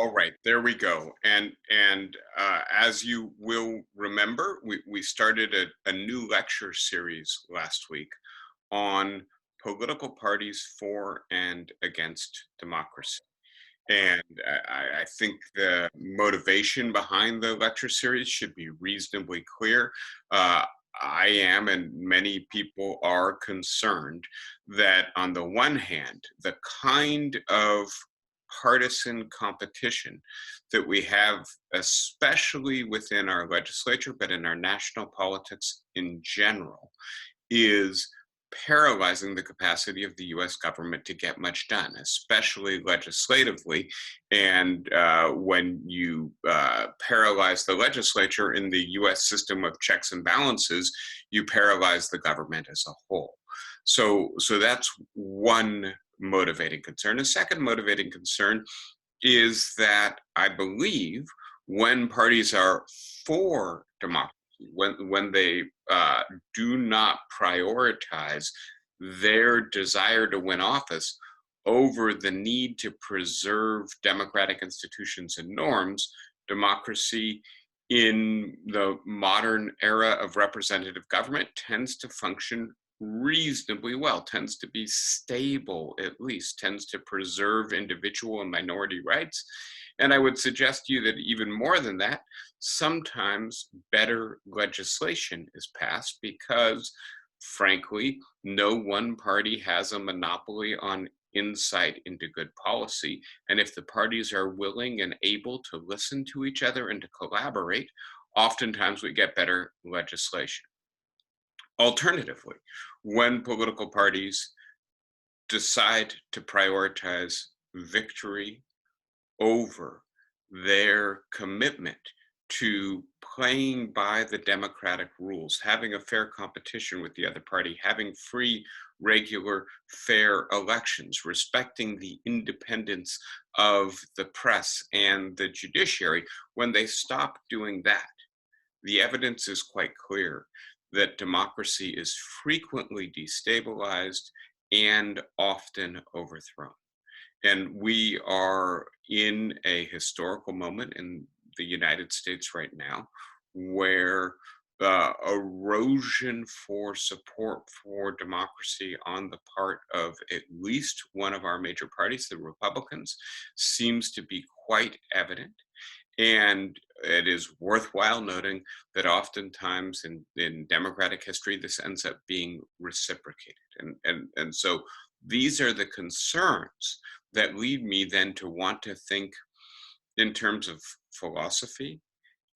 All right, there we go. And as you will remember, we started a new lecture series last week on political parties for and against democracy. And I think the motivation behind the lecture series should be reasonably clear. Uh, I am, and many people are concerned that, on the one hand, the kind of partisan competition that we have, especially within our legislature, but in our national politics in general, is paralyzing the capacity of the US government to get much done, especially legislatively. And when you paralyze the legislature in the US system of checks and balances, you paralyze the government as a whole. So that's one motivating concern. A second motivating concern is that I believe when parties are for democracy, when they do not prioritize their desire to win office over the need to preserve democratic institutions and norms, democracy in the modern era of representative government tends to function reasonably well, tends to be stable, at least, tends to preserve individual and minority rights. And I would suggest to you that even more than that, sometimes better legislation is passed because, frankly, no one party has a monopoly on insight into good policy. And if the parties are willing and able to listen to each other and to collaborate, oftentimes we get better legislation. Alternatively, when political parties decide to prioritize victory over their commitment to playing by the democratic rules, having a fair competition with the other party, having free, regular, fair elections, respecting the independence of the press and the judiciary, when they stop doing that, the evidence is quite clear that democracy is frequently destabilized and often overthrown. And we are in a historical moment in the United States right now where erosion for support for democracy on the part of at least one of our major parties, the Republicans, seems to be quite evident. And it is worthwhile noting that oftentimes in democratic history, this ends up being reciprocated. And so these are the concerns that lead me then to want to think in terms of philosophy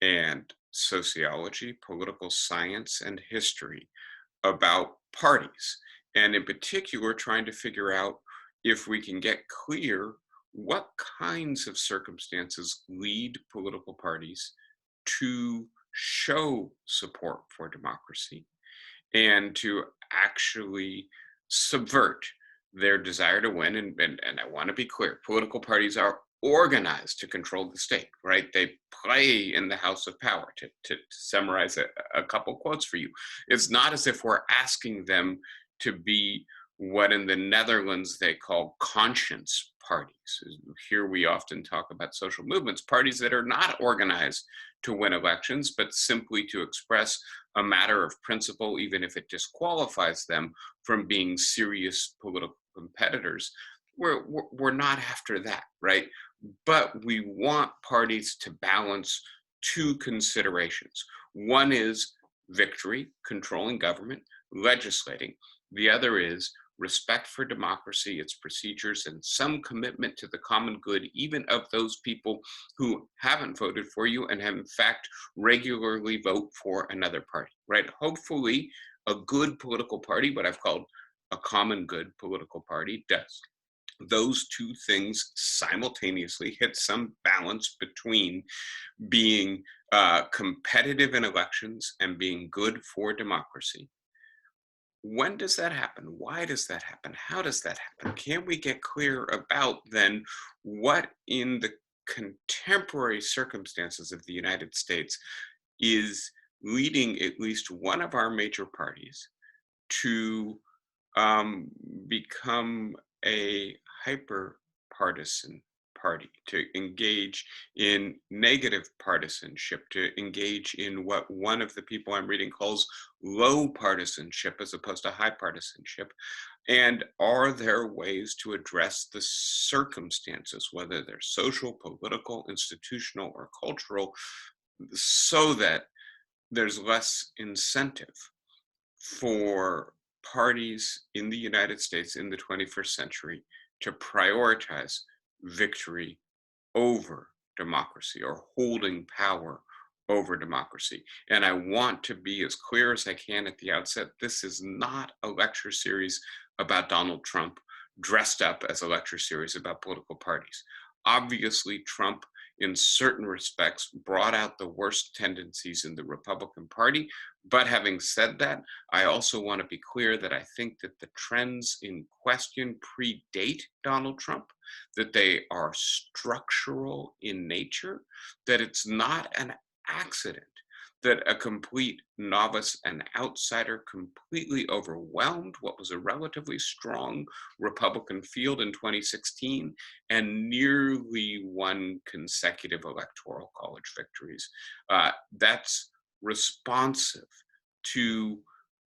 and sociology, political science, and history about parties. And in particular, trying to figure out if we can get clear what kinds of circumstances lead political parties to show support for democracy and to actually subvert their desire to win. And I want to be clear, political parties are organized to control the state, right? They play in the house of power, to summarize a couple quotes for you. It's not as if we're asking them to be what in the Netherlands they call conscience parties. Here we often talk about social movements, parties that are not organized to win elections, but simply to express a matter of principle, even if it disqualifies them from being serious political competitors. We're not after that, right? But we want parties to balance two considerations. One is victory, controlling government, legislating. The other is respect for democracy, its procedures, and some commitment to the common good, even of those people who haven't voted for you and have, in fact, regularly vote for another party, right? Hopefully, a good political party, what I've called a common good political party, does those two things simultaneously, hit some balance between being competitive in elections and being good for democracy. When does that happen? Why does that happen? How does that happen? Can we get clear about then what in the contemporary circumstances of the United States is leading at least one of our major parties to um, become a hyper partisan party, to engage in negative partisanship, to engage in what one of the people I'm reading calls low partisanship as opposed to high partisanship? And are there ways to address the circumstances, whether they're social, political, institutional, or cultural, so that there's less incentive for parties in the United States in the 21st century to prioritize victory over democracy or holding power over democracy? And I want to be as clear as I can at the outset. This is not a lecture series about Donald Trump dressed up as a lecture series about political parties. Obviously, Trump, in certain respects, brought out the worst tendencies in the Republican Party. But having said that, I also want to be clear that I think that the trends in question predate Donald Trump, that they are structural in nature, that it's not an accident that a complete novice and outsider completely overwhelmed what was a relatively strong Republican field in 2016 and nearly won consecutive electoral college victories. That's responsive to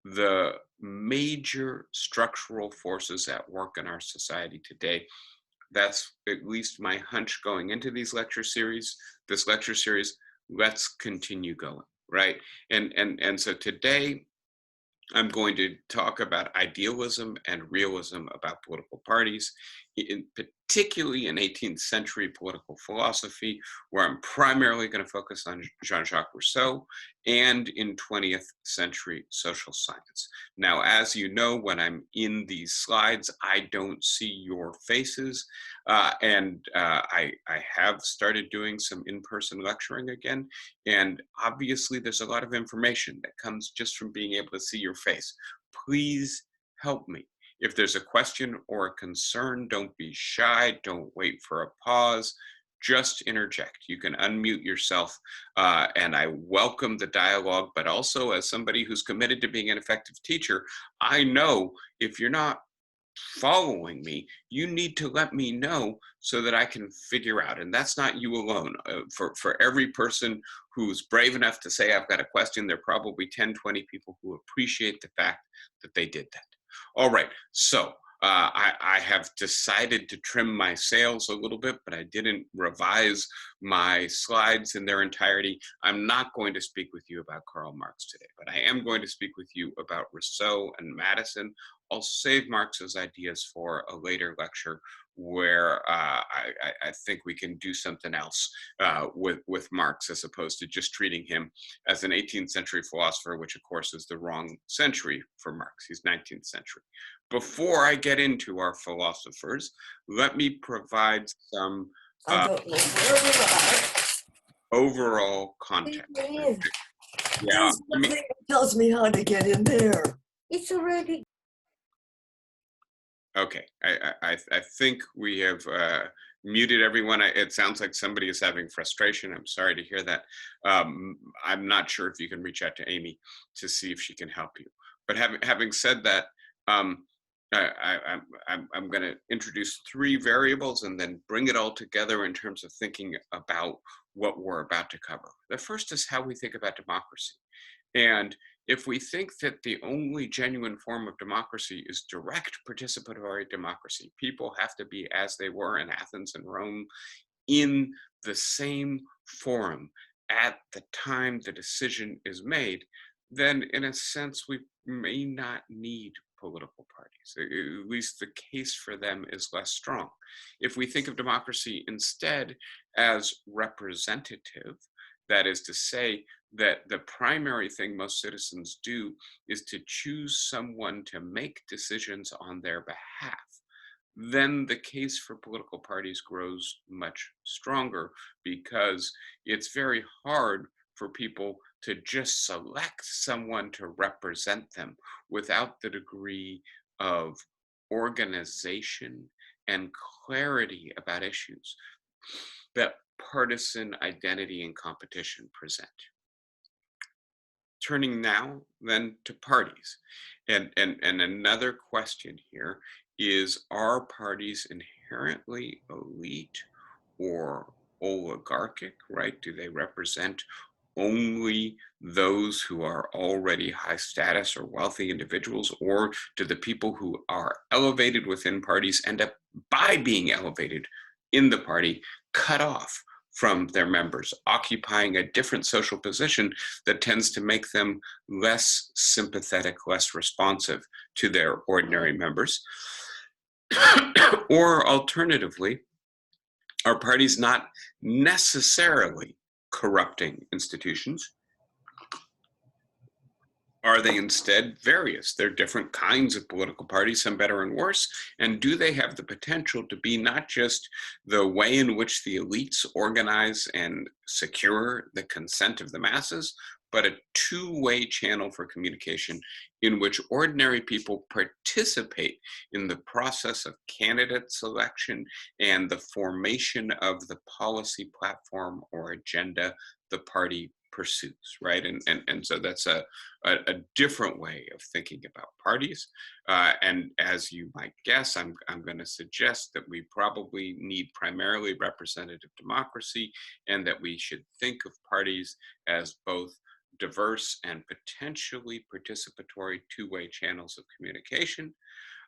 the major structural forces at work in our society today. That's at least my hunch going into these lecture series. This lecture series, let's continue going, right? And so today I'm going to talk about idealism and realism about political parties, particularly in 18th century political philosophy, where I'm primarily going to focus on Jean-Jacques Rousseau, and in 20th century social science. Now, as you know, when I'm in these slides, I don't see your faces, and I have started doing some in-person lecturing again, and obviously there's a lot of information that comes just from being able to see your face. Please help me. If there's a question or a concern, don't be shy, don't wait for a pause, just interject. You can unmute yourself, and I welcome the dialogue, but also as somebody who's committed to being an effective teacher, I know if you're not following me, you need to let me know so that I can figure out. And that's not you alone. For every person who's brave enough to say, I've got a question, there are probably 10, 20 people who appreciate the fact that they did that. All right, so I have decided to trim my sails a little bit, but I didn't revise my slides in their entirety. I'm not going to speak with you about Karl Marx today, but I am going to speak with you about Rousseau and Madison. I'll save Marx's ideas for a later lecture where I think we can do something else with Marx as opposed to just treating him as an 18th century philosopher, which of course is the wrong century for Marx. He's 19th century. Before I get into our philosophers, let me provide some overall context. Yeah, tells me how to get in there. It's already. Okay, I think we have muted everyone. It sounds like somebody is having frustration. I'm sorry to hear that. I'm not sure if you can reach out to Amy to see if she can help you. But having said that, I'm going to introduce three variables and then bring it all together in terms of thinking about what we're about to cover. The first is how we think about democracy. And if we think that the only genuine form of democracy is direct participatory democracy, people have to be as they were in Athens and Rome in the same forum at the time the decision is made, then in a sense, we may not need political parties. At least the case for them is less strong. If we think of democracy instead as representative, that is to say, that the primary thing most citizens do is to choose someone to make decisions on their behalf, then the case for political parties grows much stronger because it's very hard for people to just select someone to represent them without the degree of organization and clarity about issues that partisan identity and competition present. Turning now then to parties. And another question here is, are parties inherently elite or oligarchic, right? Do they represent only those who are already high status or wealthy individuals, or do the people who are elevated within parties end up, by being elevated in the party, cut off from their members, occupying a different social position that tends to make them less sympathetic, less responsive to their ordinary members? Or alternatively, are parties not necessarily corrupting institutions? Are they instead various? They're different kinds of political parties, some better and worse. And do they have the potential to be not just the way in which the elites organize and secure the consent of the masses, but a two-way channel for communication in which ordinary people participate in the process of candidate selection and the formation of the policy platform or agenda the party pursues, right? And so that's a different way of thinking about parties. And as you might guess, I'm going to suggest that we probably need primarily representative democracy, and that we should think of parties as both diverse and potentially participatory two-way channels of communication.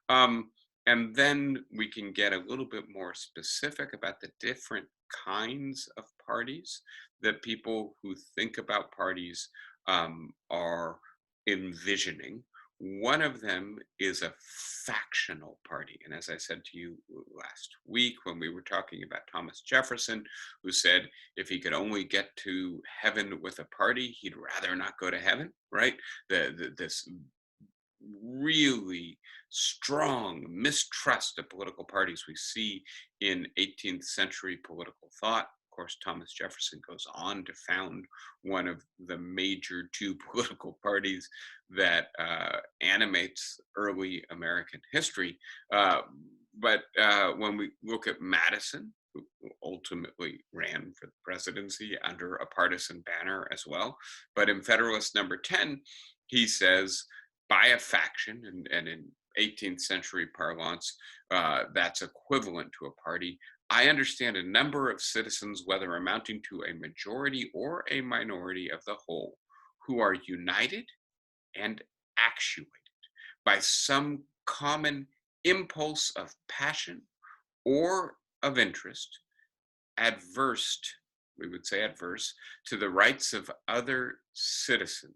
Um, and then we can get a little bit more specific about the different kinds of parties that people who think about parties are envisioning. One of them is a factional party. And as I said to you last week when we were talking about Thomas Jefferson, who said if he could only get to heaven with a party, he'd rather not go to heaven, right? This really strong mistrust of political parties we see in 18th century political thought. Of course, Thomas Jefferson goes on to found one of the major two political parties that animates early American history. But when we look at Madison, who ultimately ran for the presidency under a partisan banner as well, but in Federalist Number 10, he says, by a faction, and in 18th century parlance, that's equivalent to a party. I understand a number of citizens, whether amounting to a majority or a minority of the whole, who are united and actuated by some common impulse of passion or of interest, adverse, we would say adverse, to the rights of other citizens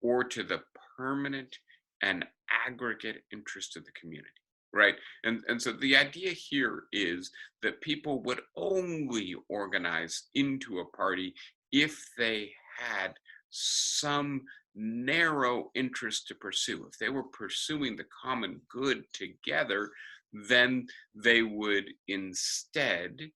or to the permanent and aggregate interest of the community, right? And so the idea here is that people would only organize into a party if they had some narrow interest to pursue. If they were pursuing the common good together, then they would instead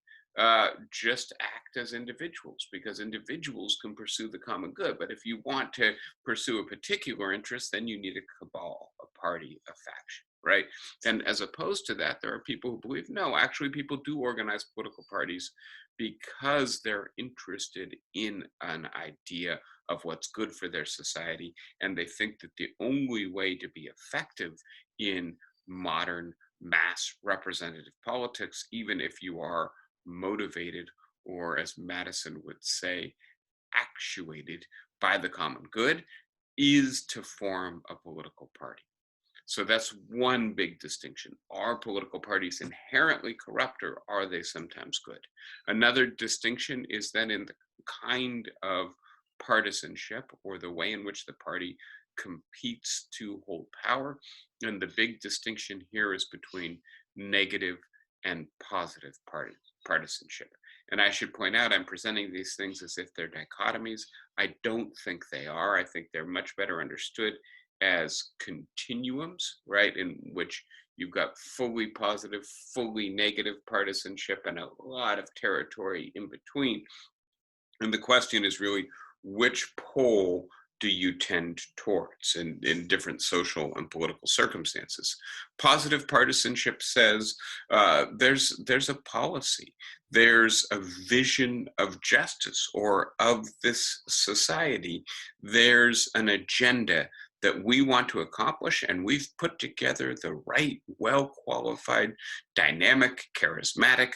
just act as individuals, because individuals can pursue the common good. But if you want to pursue a particular interest, then you need a cabal, a party, a faction, right? And as opposed to that, there are people who believe, no, actually people do organize political parties because they're interested in an idea of what's good for their society. And they think that the only way to be effective in modern mass representative politics, even if you are motivated, or as Madison would say, actuated by the common good, is to form a political party. So that's one big distinction. Are political parties inherently corrupt, or are they sometimes good? Another distinction is then in the kind of partisanship, or the way in which the party competes to hold power. And the big distinction here is between negative and positive partisanship. And I should point out, I'm presenting these things as if they're dichotomies. I don't think they are. I think they're much better understood as continuums, right, in which you've got fully positive, fully negative partisanship and a lot of territory in between. And the question is really, which pole do you tend towards in different social and political circumstances? Positive partisanship says there's a policy, there's a vision of justice or of this society, there's an agenda that we want to accomplish, and we've put together the right, well-qualified, dynamic, charismatic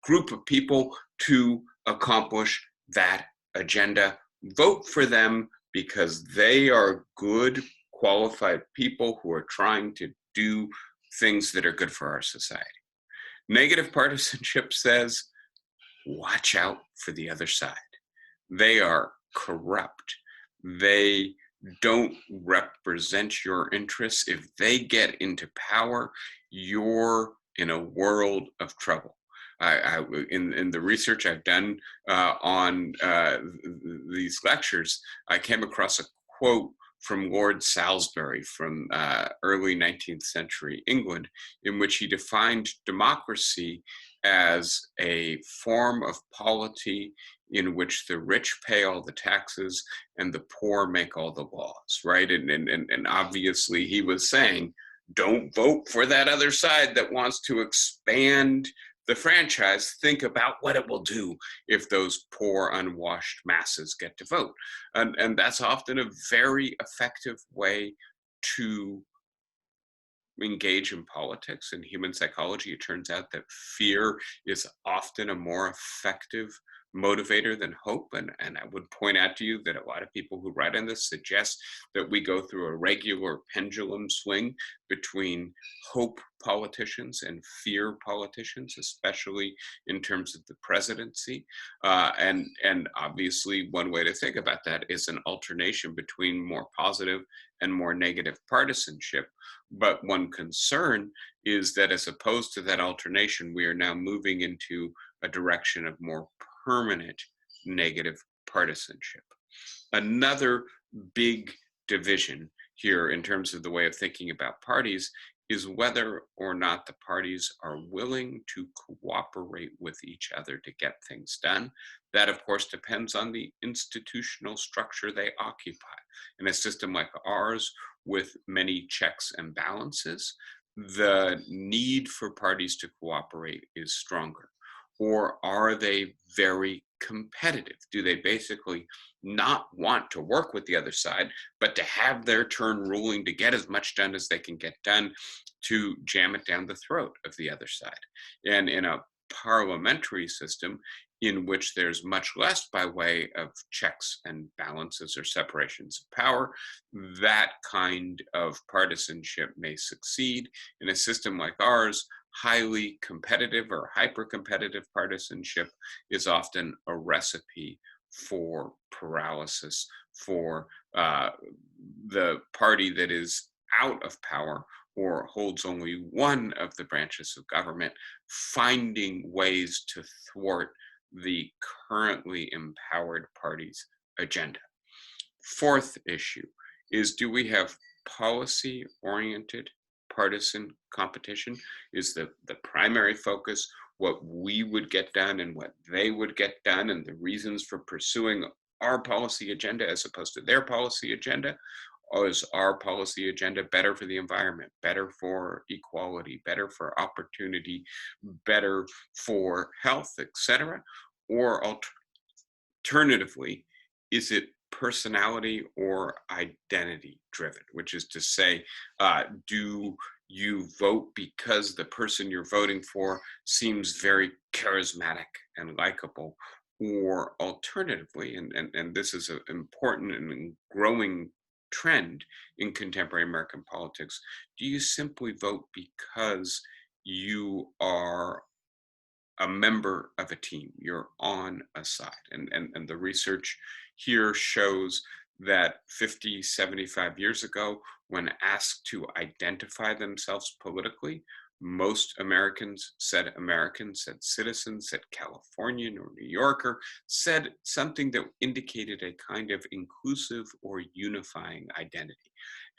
group of people to accomplish that agenda. Vote for them because they are good, qualified people who are trying to do things that are good for our society. Negative partisanship says, watch out for the other side. They are corrupt. They don't represent your interests. If they get into power, you're in a world of trouble. In the research I've done on these lectures, I came across a quote from Lord Salisbury from early 19th century England, in which he defined democracy as a form of polity in which the rich pay all the taxes and the poor make all the laws, right? And obviously he was saying, don't vote for that other side that wants to expand the franchise. Think about what it will do if those poor, unwashed masses get to vote. And that's often a very effective way to engage in politics and human psychology. It turns out that fear is often a more effective motivator than hope. And I would point out to you that a lot of people who write on this suggest that we go through a regular pendulum swing between hope politicians and fear politicians, especially in terms of the presidency. And obviously one way to think about that is an alternation between more positive and more negative partisanship. But one concern is that as opposed to that alternation, we are now moving into a direction of more permanent negative partisanship. Another big division here in terms of the way of thinking about parties is whether or not the parties are willing to cooperate with each other to get things done. That, of course, depends on the institutional structure they occupy. In a system like ours, with many checks and balances, the need for parties to cooperate is stronger. Or are they very competitive? Do they basically not want to work with the other side, but to have their turn ruling to get as much done as they can get done, to jam it down the throat of the other side? And in a parliamentary system in which there's much less by way of checks and balances or separations of power, that kind of partisanship may succeed. In a system like ours, highly competitive or hyper-competitive partisanship is often a recipe for paralysis, for the party that is out of power or holds only one of the branches of government, finding ways to thwart the currently empowered party's agenda. Fourth issue is, do we have policy-oriented partisan competition? Is the primary focus what we would get done and what they would get done and the reasons for pursuing our policy agenda as opposed to their policy agenda? Or is our policy agenda better for the environment, better for equality, better for opportunity, better for health, etc.? Or alternatively, is it personality or identity driven, which is to say, do you vote because the person you're voting for seems very charismatic and likable? Or alternatively, and this is an important and growing trend in contemporary American politics, do you simply vote because you are a member of a team, you're on a side? And the research here shows that 50, 75 years ago, when asked to identify themselves politically, most Americans, said citizens, said Californian or New Yorker, said something that indicated a kind of inclusive or unifying identity.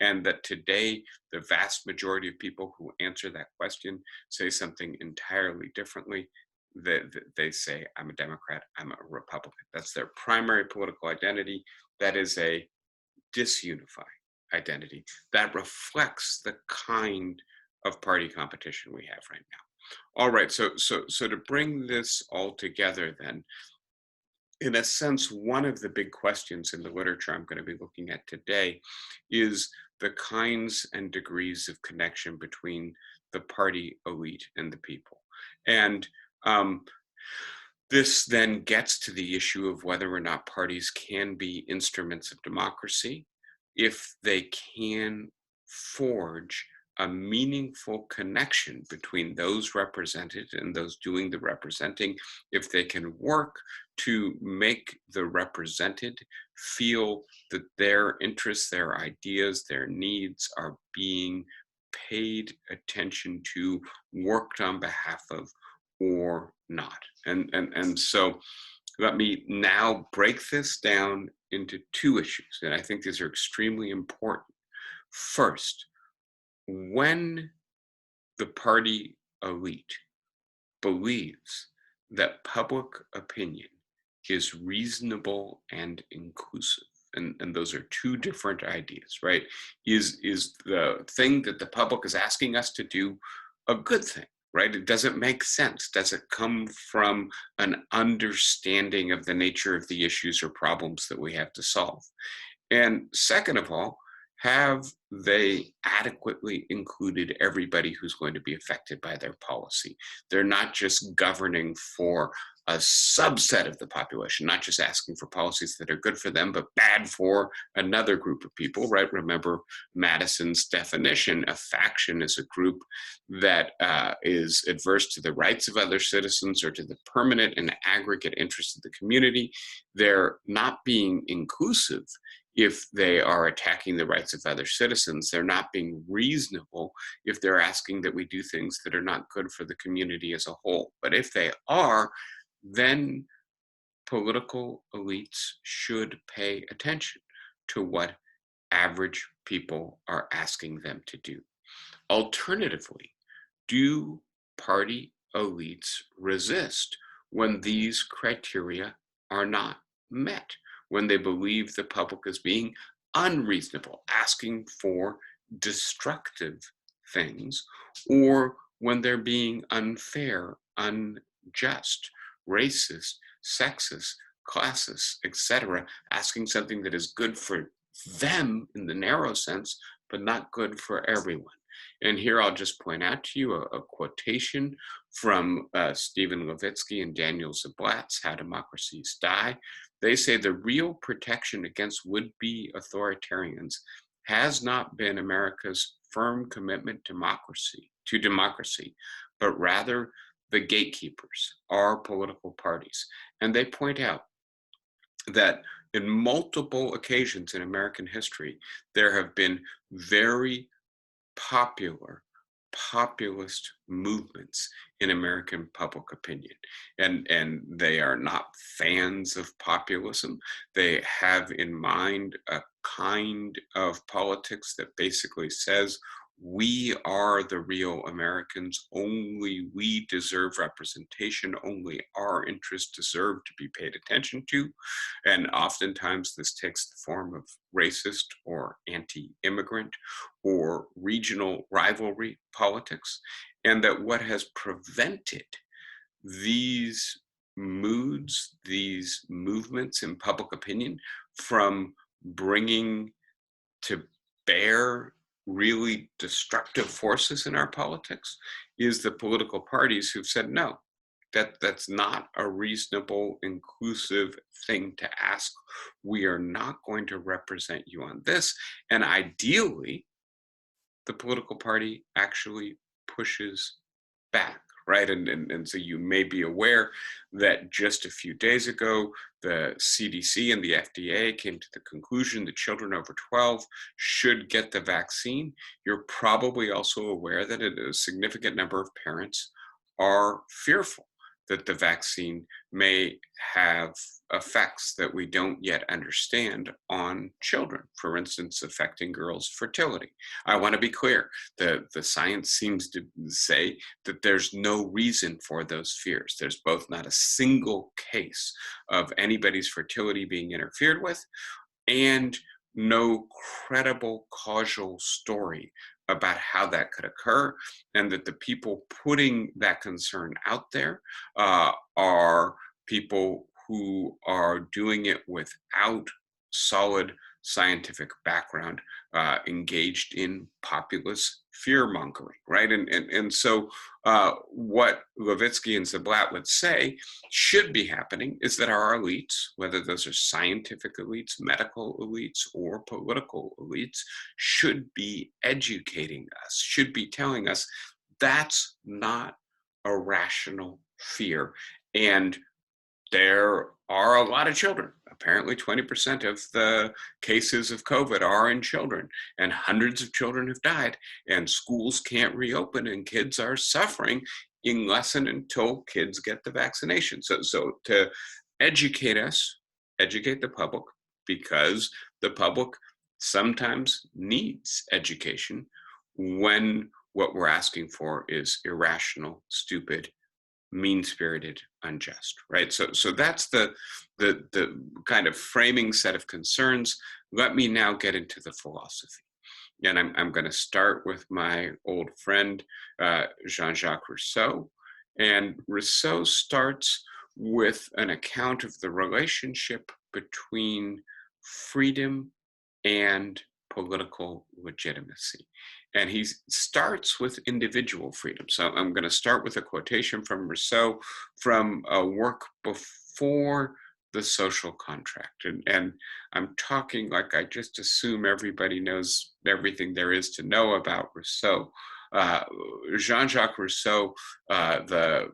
And that today, the vast majority of people who answer that question say something entirely differently. They say, I'm a Democrat, I'm a Republican. That's their primary political identity. That is a disunifying identity that reflects the kind of party competition we have right now. All right, so to bring this all together then, in a sense, one of the big questions in the literature I'm going to be looking at today is the kinds and degrees of connection between the party elite and the people. And This then gets to the issue of whether or not parties can be instruments of democracy if they can forge a meaningful connection between those represented and those doing the representing, if they can work to make the represented feel that their interests, their ideas, their needs are being paid attention to, worked on behalf of, or not. And so let me now break this down into two issues, and I think these are extremely important. First, when the party elite believes that public opinion is reasonable and inclusive, and those are two different ideas, right? Is the thing that the public is asking us to do a good thing, right? It doesn't make sense. Does it come from an understanding of the nature of the issues or problems that we have to solve? And second of all, have they adequately included everybody who's going to be affected by their policy? They're not just governing for a subset of the population, not just asking for policies that are good for them, but bad for another group of people, right? Remember Madison's definition: a faction is a group that is adverse to the rights of other citizens or to the permanent and aggregate interests of the community. They're not being inclusive if they are attacking the rights of other citizens. They're not being reasonable if they're asking that we do things that are not good for the community as a whole. But if they are, then political elites should pay attention to what average people are asking them to do. Alternatively, do party elites resist when these criteria are not met, when they believe the public is being unreasonable, asking for destructive things, or when they're being unfair, unjust, racist, sexist, classist, etc., asking something that is good for them in the narrow sense, but not good for everyone? And here I'll just point out to you a quotation from Stephen Levitsky and Daniel Zablat's How Democracies Die. They say the real protection against would-be authoritarians has not been America's firm commitment to democracy, but rather the gatekeepers, our political parties. And they point out that in multiple occasions in American history, there have been very popular populist movements in American public opinion. And they are not fans of populism. They have in mind a kind of politics that basically says, we are the real Americans. Only we deserve representation. Only our interests deserve to be paid attention to. And oftentimes this takes the form of racist or anti-immigrant or regional rivalry politics. And that what has prevented these moods, these movements in public opinion from bringing to bear really destructive forces in our politics is the political parties who've said, no, that's not a reasonable, inclusive thing to ask. We are not going to represent you on this. And ideally, the political party actually pushes back, right? And so you may be aware that just a few days ago, the CDC and the FDA came to the conclusion that children over 12 should get the vaccine. You're probably also aware that a significant number of parents are fearful that the vaccine may have effects that we don't yet understand on children, for instance, affecting girls' fertility. I want to be clear, the science seems to say that there's no reason for those fears. There's both not a single case of anybody's fertility being interfered with and no credible causal story about how that could occur, and that the people putting that concern out there are people who are doing it without solid scientific background, engaged in populist fear mongering, right? And so what Levitsky and Zablat would say should be happening is that our elites, whether those are scientific elites, medical elites, or political elites, should be educating us, should be telling us that's not a rational fear. And there are a lot of children. Apparently 20% of the cases of COVID are in children, and hundreds of children have died, and schools can't reopen, and kids are suffering unless and until kids get the vaccination. So to educate us, educate the public, because the public sometimes needs education when what we're asking for is irrational, stupid, mean-spirited, unjust, right? So that's the kind of framing set of concerns. Let me now get into the philosophy. And I'm going to start with my old friend, Jean-Jacques Rousseau. And Rousseau starts with an account of the relationship between freedom and political legitimacy. And he starts with individual freedom. So I'm going to start with a quotation from Rousseau from a work before the social contract. And I'm talking like I just assume everybody knows everything there is to know about Rousseau. Jean-Jacques Rousseau, one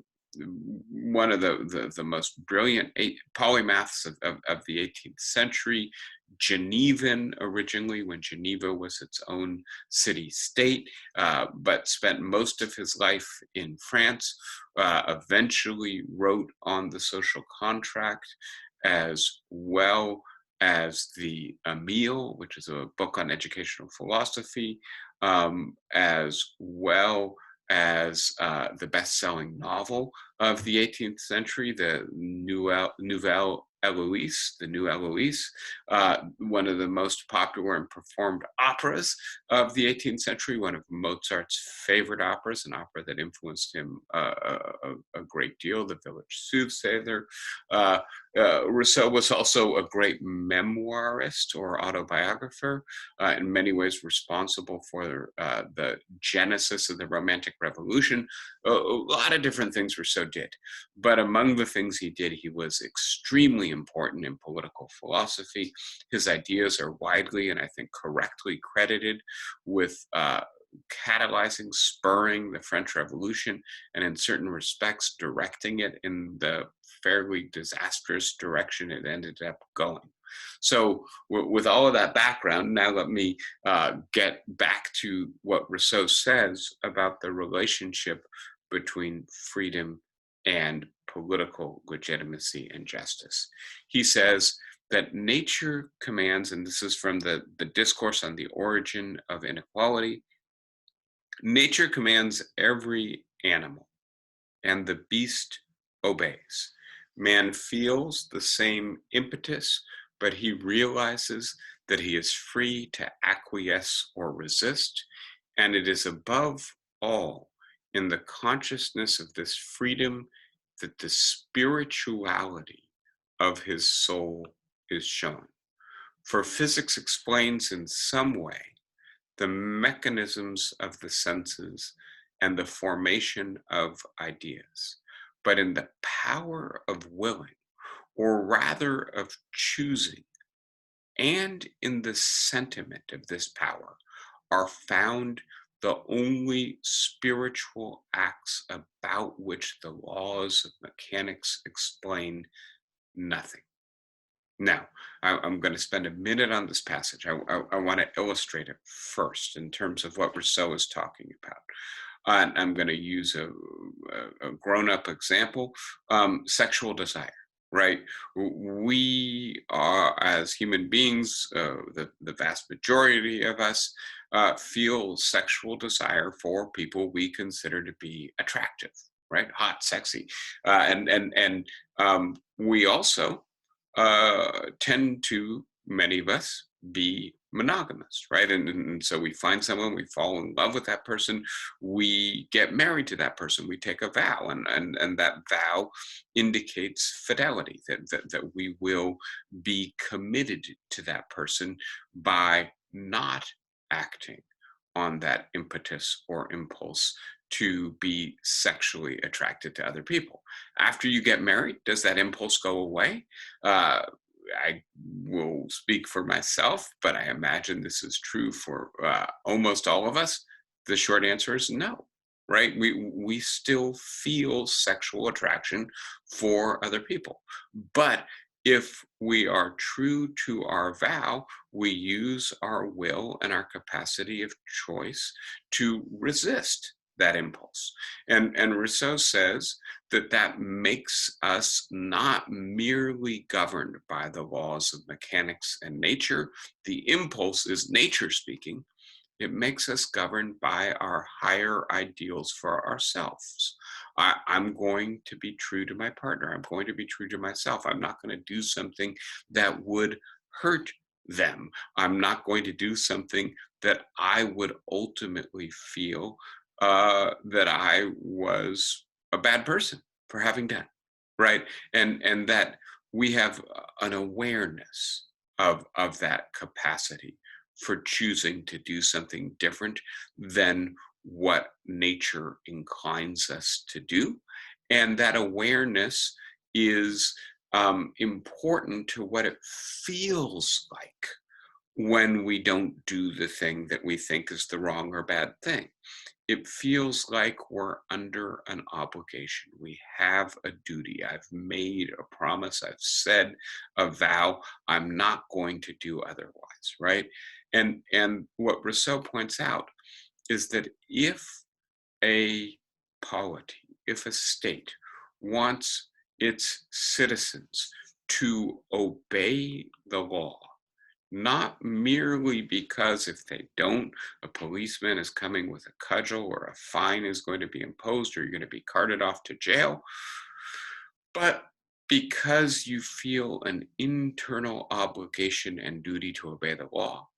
of the most brilliant polymaths of the 18th century, Genevan originally, when Geneva was its own city-state, but spent most of his life in France, eventually wrote on the social contract, as well as the Emile, which is a book on educational philosophy, as well as the best-selling novel of the 18th century, the Nouvelle Eloise, the New Eloise, one of the most popular and performed operas of the 18th century, one of Mozart's favorite operas, an opera that influenced him a great deal, The Village Soothsayer. Rousseau was also a great memoirist or autobiographer, in many ways responsible for the genesis of the Romantic Revolution. A lot of different things Rousseau did, but among the things he did, he was extremely important in political philosophy. His ideas are widely and I think correctly credited with catalyzing, spurring the French Revolution, and in certain respects directing it in the fairly disastrous direction it ended up going. So with all of that background, now let me get back to what Rousseau says about the relationship between freedom and political legitimacy and justice. He says that nature commands, and this is from the Discourse on the Origin of Inequality, nature commands every animal, and the beast obeys. Man feels the same impetus, but he realizes that he is free to acquiesce or resist, and it is above all in the consciousness of this freedom that the spirituality of his soul is shown. For physics explains in some way the mechanisms of the senses and the formation of ideas, but in the power of willing, or rather of choosing, and in the sentiment of this power, are found the only spiritual acts about which the laws of mechanics explain nothing. Now, I'm going to spend a minute on this passage. I want to illustrate it first in terms of what Rousseau is talking about. And I'm going to use a grown-up example, sexual desire, right? We are, as human beings, the vast majority of us feel sexual desire for people we consider to be attractive, right? Hot, sexy. And we also tend to, many of us, be monogamous, right? And so we find someone, we fall in love with that person, we get married to that person, we take a vow, and that vow indicates fidelity, that we will be committed to that person by not acting on that impetus or impulse to be sexually attracted to other people. After you get married, does that impulse go away? Uh, I will speak for myself, but I imagine this is true for almost all of us. The short answer is no, right? We still feel sexual attraction for other people. But if we are true to our vow, we use our will and our capacity of choice to resist that impulse. And Rousseau says that makes us not merely governed by the laws of mechanics and nature. The impulse is nature speaking. It makes us governed by our higher ideals for ourselves. I'm going to be true to my partner. I'm going to be true to myself. I'm not going to do something that would hurt them. I'm not going to do something that I would ultimately feel that I was a bad person for having done, right? And that we have an awareness of that capacity for choosing to do something different than what nature inclines us to do. And that awareness is important to what it feels like when we don't do the thing that we think is the wrong or bad thing. It feels like we're under an obligation. We have a duty. I've made a promise. I've said a vow. I'm not going to do otherwise, right? And what Rousseau points out is that if a polity, if a state wants its citizens to obey the law, not merely because if they don't, a policeman is coming with a cudgel or a fine is going to be imposed or you're going to be carted off to jail, but because you feel an internal obligation and duty to obey the law,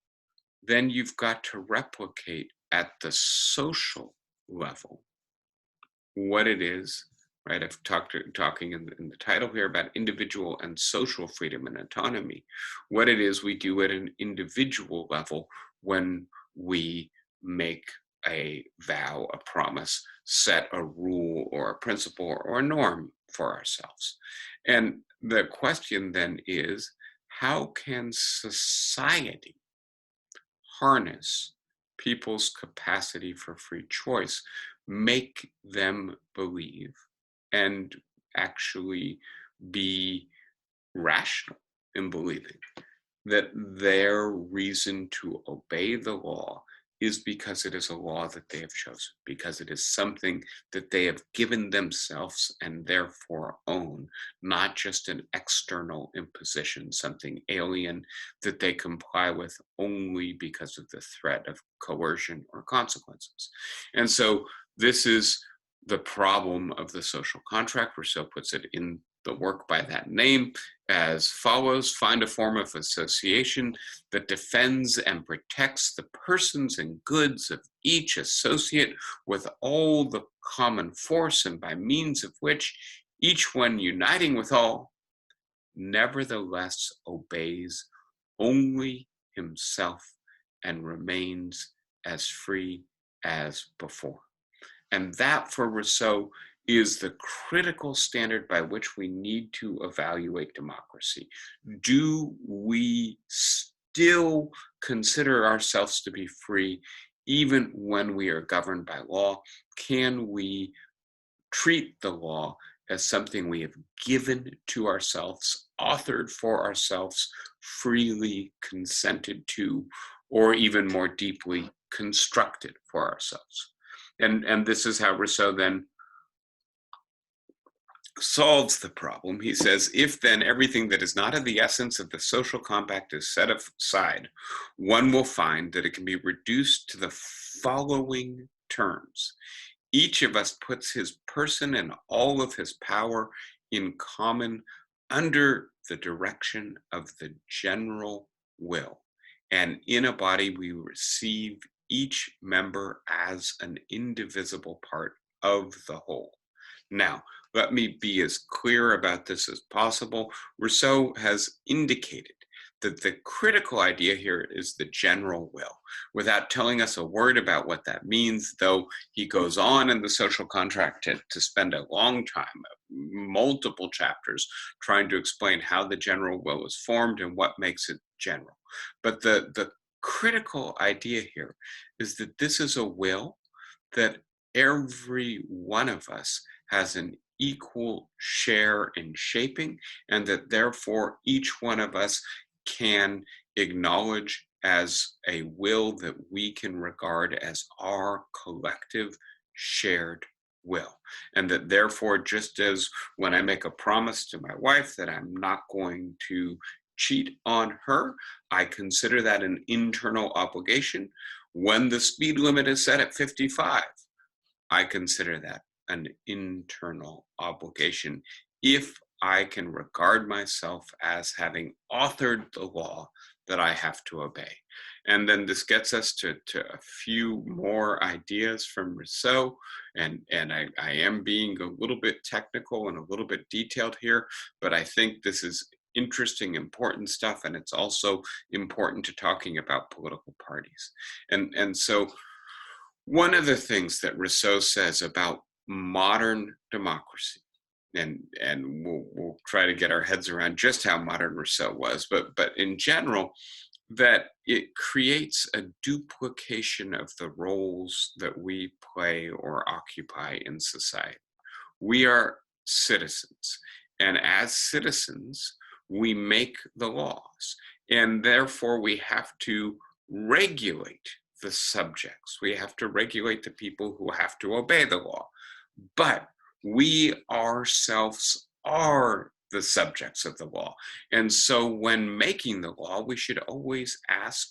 then you've got to replicate at the social level what it is, right? I've talking in the title here about individual and social freedom and autonomy, what it is we do at an individual level when we make a vow, a promise, set a rule or a principle or a norm for ourselves. And the question then is, how can society harness people's capacity for free choice, make them believe and actually be rational in believing that their reason to obey the law is because it is a law that they have chosen, because it is something that they have given themselves and therefore own, not just an external imposition, something alien that they comply with only because of the threat of coercion or consequences. And so this is the problem of the social contract. Rousseau puts it in the work by that name as follows: find a form of association that defends and protects the persons and goods of each associate with all the common force, and by means of which each one uniting with all, nevertheless obeys only himself and remains as free as before. And that, for Rousseau, is the critical standard by which we need to evaluate democracy. Do we still consider ourselves to be free even when we are governed by law? Can we treat the law as something we have given to ourselves, authored for ourselves, freely consented to, or even more deeply constructed for ourselves? And this is how Rousseau then solves the problem. He says, if then everything that is not of the essence of the social compact is set aside, one will find that it can be reduced to the following terms. Each of us puts his person and all of his power in common under the direction of the general will, And in a body, we receive each member as an indivisible part of the whole. Now, let me be as clear about this as possible. Rousseau has indicated that the critical idea here is the general will, without telling us a word about what that means, though he goes on in the social contract to spend a long time, multiple chapters, trying to explain how the general will is formed and what makes it general. But the critical idea here is that this is a will that every one of us has an equal share in shaping, and that therefore each one of us can acknowledge as a will that we can regard as our collective shared will. And that therefore, just as when I make a promise to my wife that I'm not going to cheat on her, I consider that an internal obligation. When the speed limit is set at 55, I consider that an internal obligation if I can regard myself as having authored the law that I have to obey. And then this gets us to a few more ideas from Rousseau. And I am being a little bit technical and a little bit detailed here, but I think this is interesting, important stuff. And it's also important to talking about political parties. And so one of the things that Rousseau says about modern democracy, and we'll try to get our heads around just how modern Rousseau was, but in general, that it creates a duplication of the roles that we play or occupy in society. We are citizens, and as citizens, we make the laws, and therefore we have to regulate the subjects. We have to regulate the people who have to obey the law. But we ourselves are the subjects of the law. And so when making the law, we should always ask,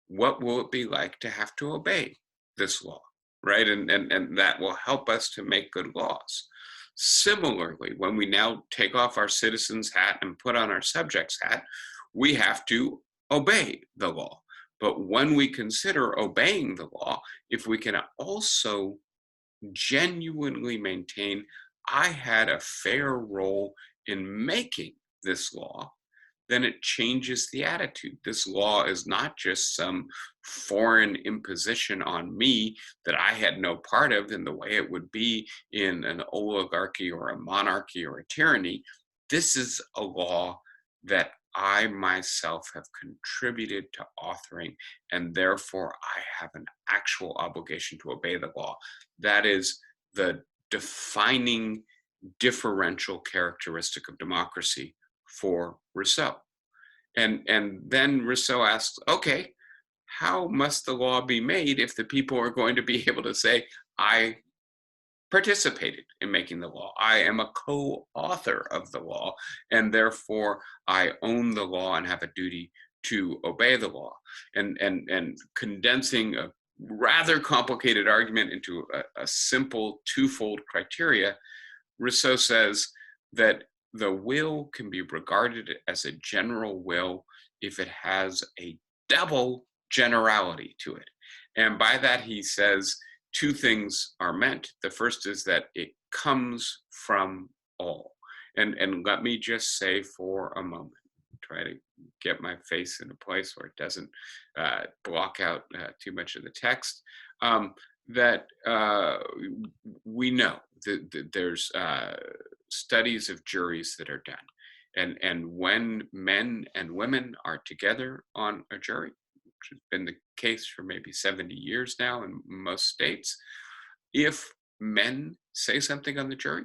what will it be like to have to obey this law, right? And that will help us to make good laws. Similarly, when we now take off our citizen's hat and put on our subject's hat, we have to obey the law. But when we consider obeying the law, if we can also genuinely maintain, I had a fair role in making this law, then it changes the attitude. This law is not just some foreign imposition on me that I had no part of in the way it would be in an oligarchy or a monarchy or a tyranny. This is a law that I myself have contributed to authoring, and therefore I have an actual obligation to obey the law. That is the defining differential characteristic of democracy for Rousseau. And then Rousseau asks, okay, how must the law be made if the people are going to be able to say, I participated in making the law. I am a co-author of the law, and therefore I own the law and have a duty to obey the law. And condensing a rather complicated argument into a simple twofold criteria, Rousseau says that the will can be regarded as a general will if it has a double generality to it. And by that, he says two things are meant. The first is that it comes from all. And let me just say for a moment, try to get my face in a place where it doesn't block out too much of the text, that we know that there's studies of juries that are done. And when men and women are together on a jury, which has been the case for maybe 70 years now in most states, if men say something on the jury,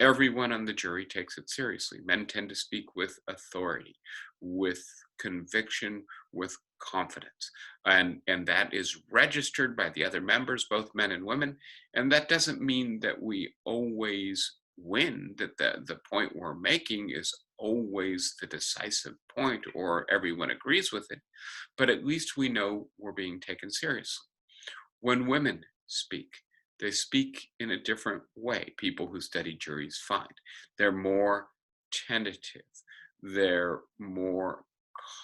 everyone on the jury takes it seriously. Men tend to speak with authority, with conviction, with confidence. And that is registered by the other members, both men and women. And that doesn't mean that we always win, that the point we're making is always the decisive point or everyone agrees with it, but at least we know we're being taken seriously. When women speak, they speak in a different way. People who study juries find they're more tentative, they're more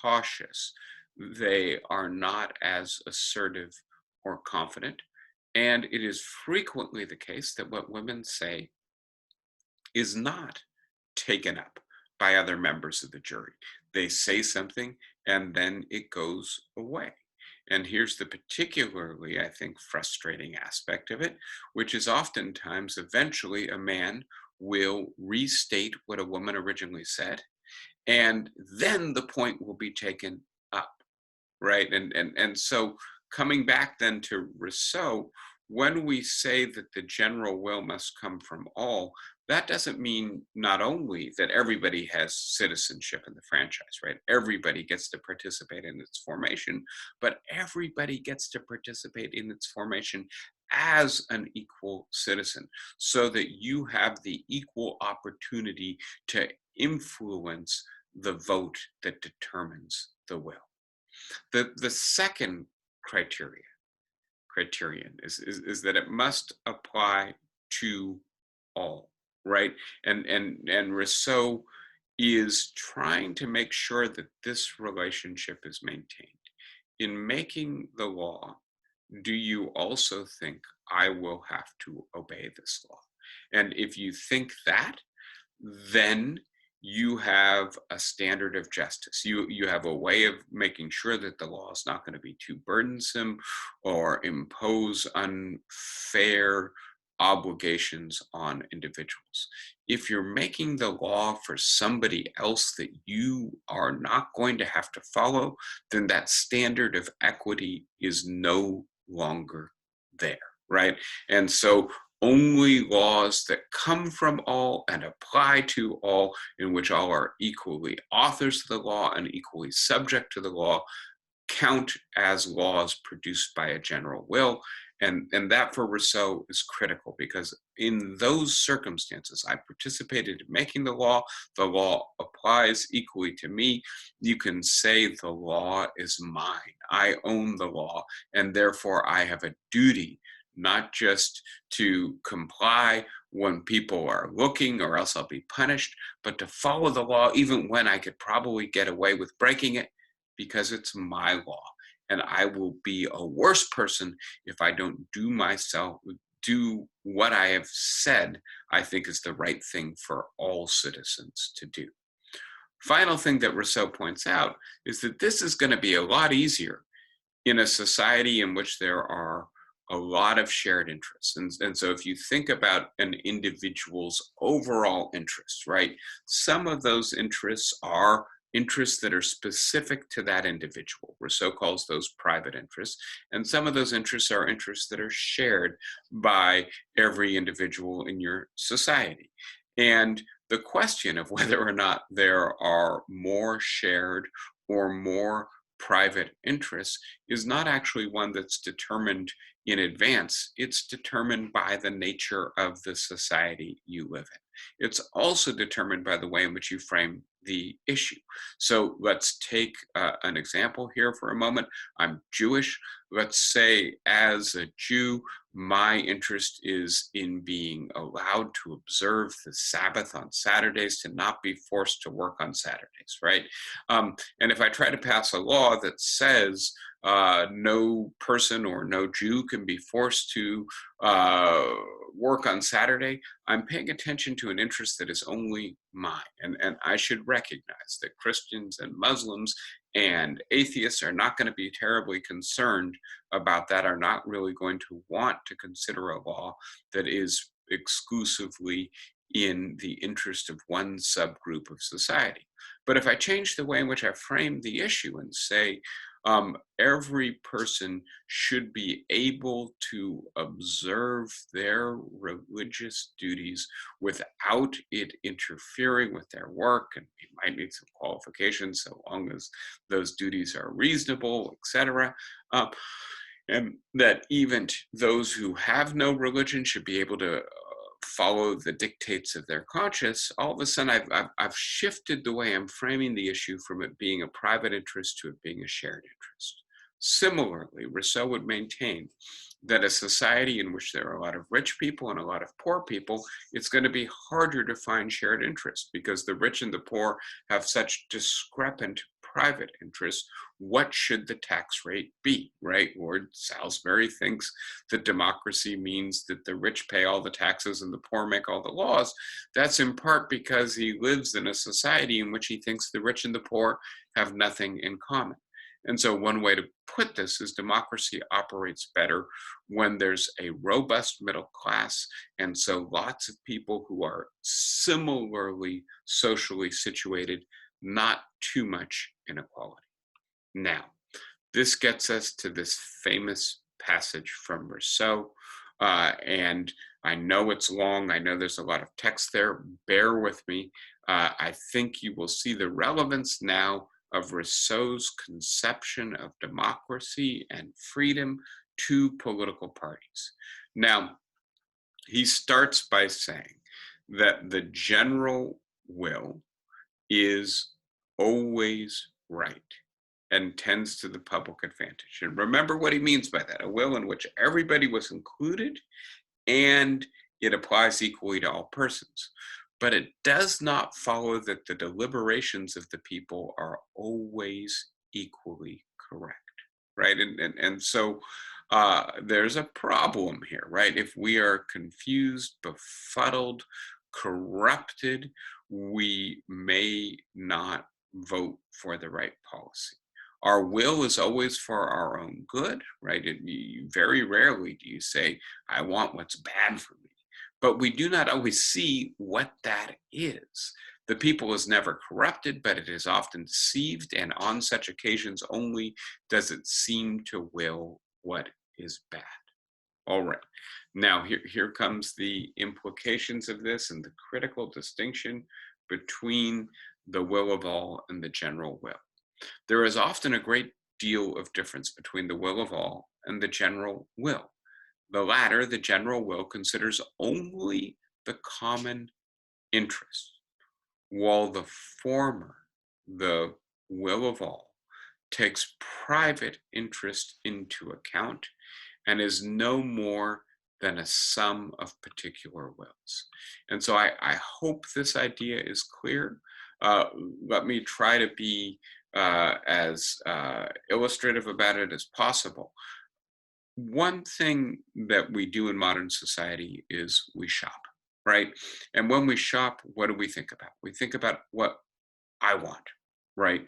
cautious, they are not as assertive or confident. And it is frequently the case that what women say is not taken up by other members of the jury. They say something and then it goes away. And here's the particularly, I think, frustrating aspect of it, which is oftentimes eventually a man will restate what a woman originally said, and then the point will be taken up, right? And so coming back then to Rousseau, when we say that the general will must come from all, that doesn't mean not only that everybody has citizenship in the franchise, right? Everybody gets to participate in its formation, but everybody gets to participate in its formation as an equal citizen, so that you have the equal opportunity to influence the vote that determines the will. The second criterion is that it must apply to all, right? And Rousseau is trying to make sure that this relationship is maintained. In making the law, do you also think I will have to obey this law? And if you think that, then you have a standard of justice. You have a way of making sure that the law is not going to be too burdensome or impose unfair obligations on individuals. If you're making the law for somebody else that you are not going to have to follow, then that standard of equity is no longer there, right? And so only laws that come from all and apply to all, in which all are equally authors of the law and equally subject to the law, count as laws produced by a general will. And that for Rousseau is critical, because in those circumstances, I participated in making the law applies equally to me. You can say the law is mine. I own the law, and therefore I have a duty not just to comply when people are looking or else I'll be punished, but to follow the law even when I could probably get away with breaking it, because it's my law. And I will be a worse person if I don't do what I have said I think is the right thing for all citizens to do. Final thing that Rousseau points out is that this is going to be a lot easier in a society in which there are a lot of shared interests. And so if you think about an individual's overall interests, right, some of those interests are interests that are specific to that individual. Rousseau calls those private interests. And some of those interests are interests that are shared by every individual in your society. And the question of whether or not there are more shared or more private interests is not actually one that's determined in advance. It's determined by the nature of the society you live in. It's also determined by the way in which you frame the issue. So let's take an example here for a moment. I'm Jewish. Let's say, as a Jew, my interest is in being allowed to observe the Sabbath on Saturdays, to not be forced to work on Saturdays, right? And if I try to pass a law that says no person or no Jew can be forced to work on Saturday, I'm paying attention to an interest that is only mine. And I should recognize that Christians and Muslims and atheists are not going to be terribly concerned about that, are not really going to want to consider a law that is exclusively in the interest of one subgroup of society. But if I change the way in which I frame the issue and say, every person should be able to observe their religious duties without it interfering with their work, and we might need some qualifications so long as those duties are reasonable, etc. And that even those who have no religion should be able to follow the dictates of their conscience. All of a sudden, I've shifted the way I'm framing the issue from it being a private interest to it being a shared interest. Similarly, Rousseau would maintain that a society in which there are a lot of rich people and a lot of poor people, it's going to be harder to find shared interests, because the rich and the poor have such discrepant private interest, what should the tax rate be, right? Lord Salisbury thinks that democracy means that the rich pay all the taxes and the poor make all the laws. That's in part because he lives in a society in which he thinks the rich and the poor have nothing in common. And so one way to put this is democracy operates better when there's a robust middle class, and so lots of people who are similarly socially situated, not too much inequality. Now, this gets us to this famous passage from Rousseau, and I know it's long, I know there's a lot of text there, bear with me. I think you will see the relevance now of Rousseau's conception of democracy and freedom to political parties. Now, he starts by saying that the general will is always right and tends to the public advantage. And remember what he means by that, a will in which everybody was included and it applies equally to all persons. But it does not follow that the deliberations of the people are always equally correct, right? And so there's a problem here, right? If we are confused, befuddled, corrupted, we may not vote for the right policy. Our will is always for our own good, right? Very rarely do you say, I want what's bad for me. But we do not always see what that is. The people is never corrupted, but it is often deceived, and on such occasions only does it seem to will what is bad. All right. Now, here comes the implications of this and the critical distinction between the will of all and the general will. There is often a great deal of difference between the will of all and the general will. The latter, the general will, considers only the common interest, while the former, the will of all, takes private interest into account and is no more than a sum of particular wills. And so I hope this idea is clear. Let me try to be as illustrative about it as possible. One thing that we do in modern society is we shop, right? And when we shop, what do we think about? We think about what I want, right?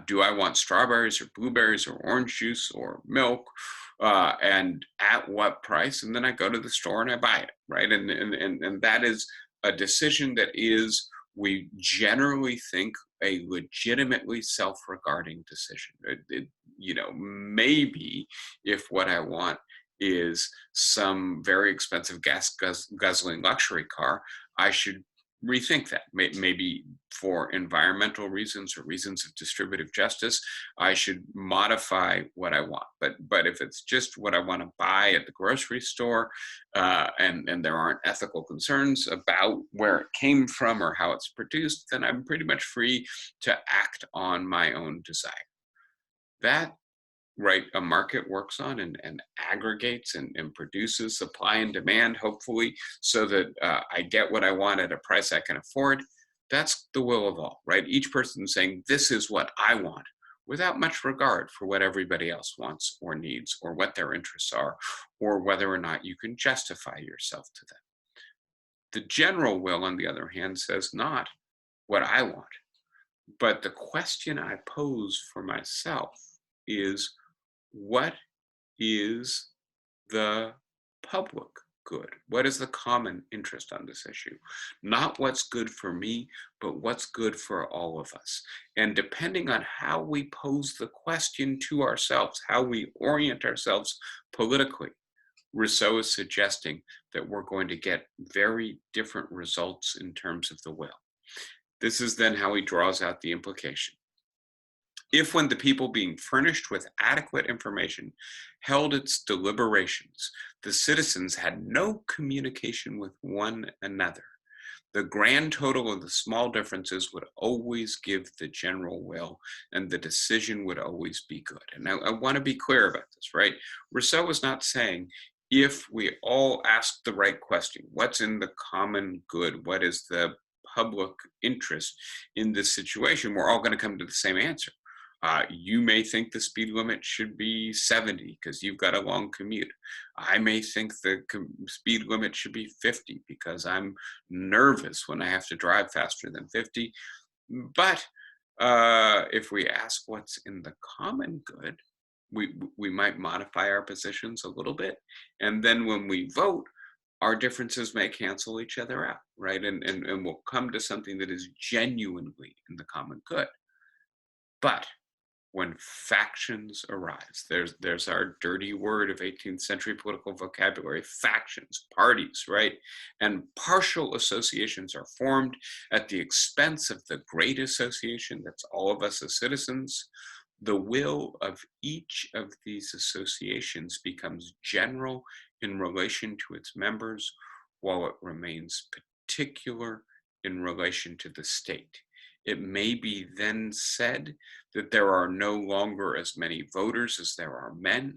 Do I want strawberries or blueberries or orange juice or milk? And at what price? And then I go to the store and I buy it, right? And that is a decision that is, we generally think, a legitimately self-regarding decision. Maybe if what I want is some very expensive gas guzzling luxury car, I should rethink that. Maybe for environmental reasons or reasons of distributive justice, I should modify what I want. But if it's just what I want to buy at the grocery store, and there aren't ethical concerns about where it came from or how it's produced, then I'm pretty much free to act on my own desire. That, right, a market works on and aggregates and produces supply and demand, hopefully, so that I get what I want at a price I can afford. That's the will of all, right? Each person saying, this is what I want, without much regard for what everybody else wants or needs, or what their interests are, or whether or not you can justify yourself to them. The general will, on the other hand, says not what I want, but the question I pose for myself is, what is the public good? What is the common interest on this issue? Not what's good for me, but what's good for all of us. And depending on how we pose the question to ourselves, how we orient ourselves politically, Rousseau is suggesting that we're going to get very different results in terms of the will. This is then how he draws out the implication. If, when the people being furnished with adequate information held its deliberations, the citizens had no communication with one another, the grand total of the small differences would always give the general will, and the decision would always be good. And I want to be clear about this, right? Rousseau is not saying, if we all ask the right question, what's in the common good? What is the public interest in this situation? We're all going to come to the same answer. You may think the speed limit should be 70 because you've got a long commute. I may think the speed limit should be 50 because I'm nervous when I have to drive faster than 50. But if we ask what's in the common good, we might modify our positions a little bit. And then when we vote, our differences may cancel each other out, right? And we'll come to something that is genuinely in the common good. But when factions arise, there's our dirty word of 18th century political vocabulary: factions, parties, right? And partial associations are formed at the expense of the great association that's all of us as citizens. The will of each of these associations becomes general in relation to its members, while it remains particular in relation to the state. It may be then said that there are no longer as many voters as there are men,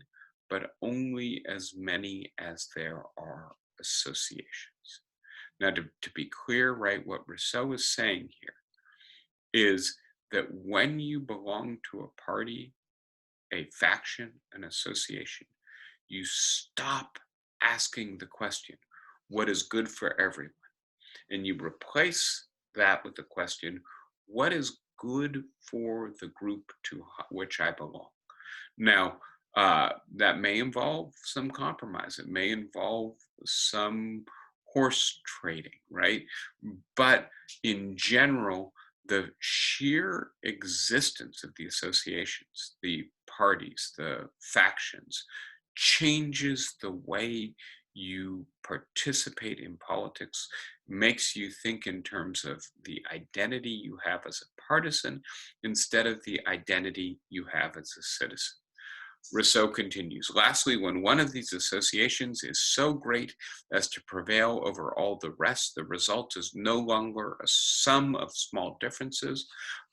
but only as many as there are associations. Now, to be clear, right, what Rousseau is saying here is that when you belong to a party, a faction, an association, you stop asking the question, what is good for everyone? And you replace that with the question, what is good for the group to which I belong? Now, that may involve some compromise. It may involve some horse trading, right? But in general, the sheer existence of the associations, the parties, the factions, changes the way you participate in politics, makes you think in terms of the identity you have as a partisan instead of the identity you have as a citizen. Rousseau continues, lastly, when one of these associations is so great as to prevail over all the rest, the result is no longer a sum of small differences,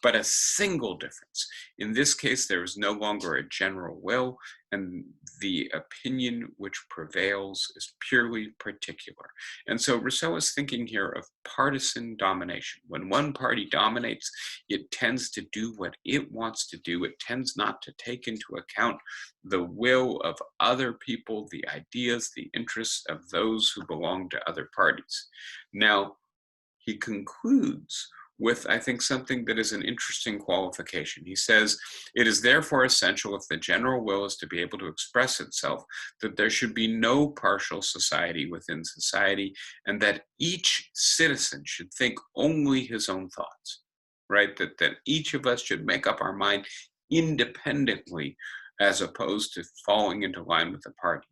but a single difference. In this case, there is no longer a general will, and the opinion which prevails is purely particular. And so Rousseau is thinking here of partisan domination. When one party dominates, it tends to do what it wants to do. It tends not to take into account the will of other people, the ideas, the interests of those who belong to other parties. Now, he concludes with, I think, something that is an interesting qualification. He says, it is therefore essential, if the general will is to be able to express itself, that there should be no partial society within society, and that each citizen should think only his own thoughts, right? That each of us should make up our mind independently as opposed to falling into line with the party.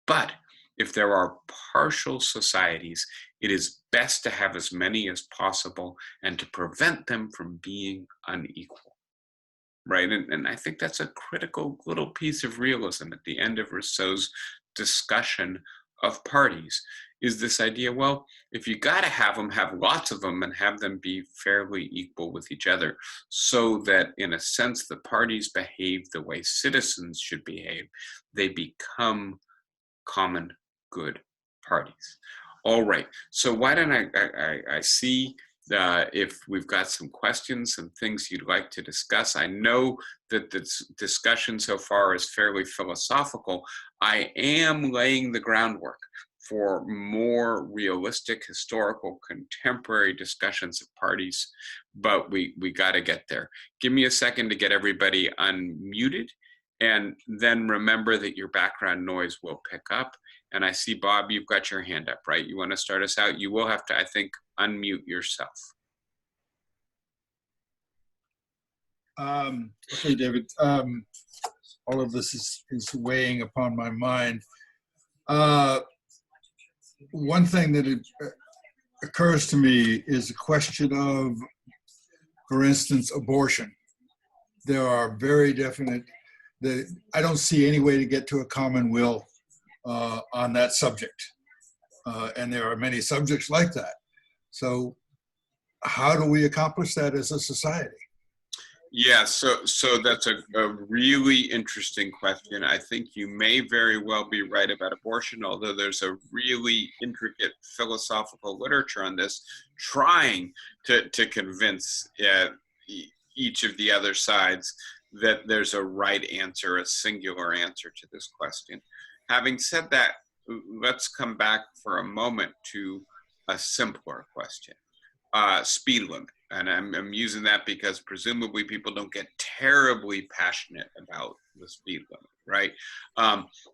But if there are partial societies, it is best to have as many as possible and to prevent them from being unequal, right? And I think that's a critical little piece of realism at the end of Rousseau's discussion of parties, is this idea, well, if you got to have lots of them and have them be fairly equal with each other, so that in a sense the parties behave the way citizens should behave. They become common good parties. All right, so why don't I see if we've got some questions, some things you'd like to discuss. I know that this discussion so far is fairly philosophical. I am laying the groundwork for more realistic, historical, contemporary discussions of parties, but we got to get there. Give me a second to get everybody unmuted, and then remember that your background noise will pick up. And I see, Bob, you've got your hand up, right? You want to start us out? You will have to, I think, unmute yourself. Okay, David. All of this is weighing upon my mind. One thing that occurs to me is a question of, for instance, abortion. There are very definite, I don't see any way to get to a common will on that subject. And there are many subjects like that. So how do we accomplish that as a society? Yeah, so that's a really interesting question. I think you may very well be right about abortion, although there's a really intricate philosophical literature on this, trying to convince each of the other sides that there's a right answer, a singular answer to this question. Having said that, let's come back for a moment to a simpler question. Speed limit. And I'm using that because presumably people don't get terribly passionate about the speed limit, right?